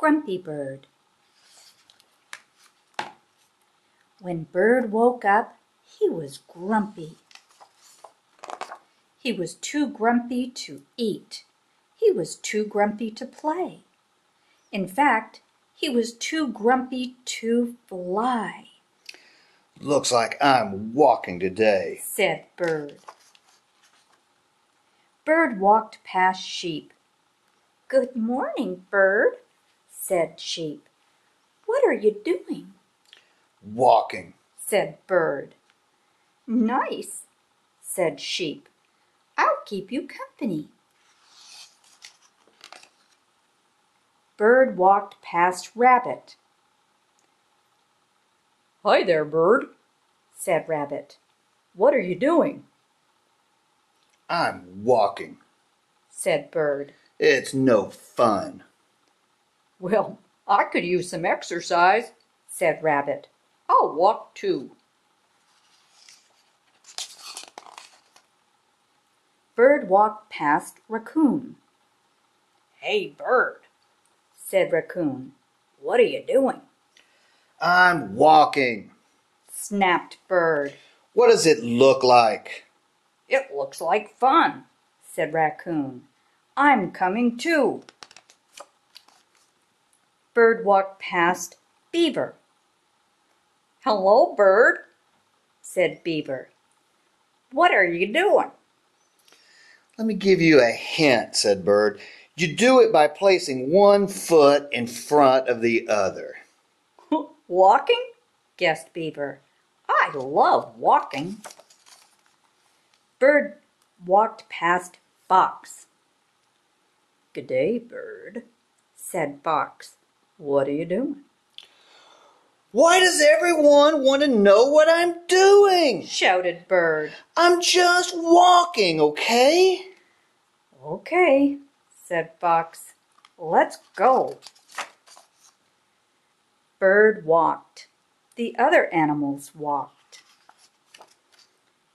Grumpy Bird. When Bird woke up, he was grumpy. He was too grumpy to eat. He was too grumpy to play. In fact, he was too grumpy to fly. "Looks like I'm walking today," said Bird. Bird walked past Sheep. "Good morning, Bird," said Sheep. "What are you doing?" "Walking," said Bird. "Nice," said Sheep. "I'll keep you company." Bird walked past Rabbit. "Hi there, Bird," said Rabbit. "What are you doing?" "I'm walking," said Bird. "It's no fun." "Well, I could use some exercise," said Rabbit. "I'll walk too." Bird walked past Raccoon. "Hey, Bird," said Raccoon. "what are you doing?" "I'm walking," snapped Bird. "What does it look like?" "It looks like fun," said Raccoon. "I'm coming too." Bird walked past Beaver. "Hello, Bird," said Beaver. "What are you doing?" "Let me give you a hint," said Bird. "You do it by placing one foot in front of the other." "Walking?" guessed Beaver. "I love walking." Bird walked past Fox. "Good day, Bird," said Fox. "What are you doing?" "Why does everyone want to know what I'm doing?" shouted Bird. "I'm just walking, okay?" "Okay," said Fox. "Let's go." Bird walked. The other animals walked.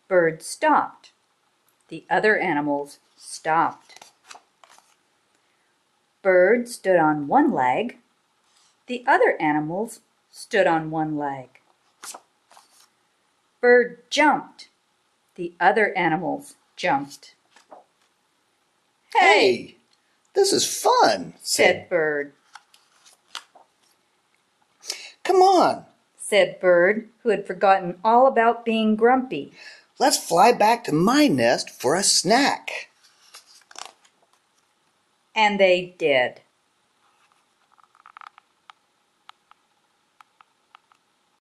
Bird stopped. The other animals stopped. Bird stood on one leg. The other animals stood on one leg. Bird jumped. The other animals jumped. "Hey, this is fun," said Bird. "Come on," said Bird, who had forgotten all about being grumpy. "let's fly back to my nest for a snack." And they did.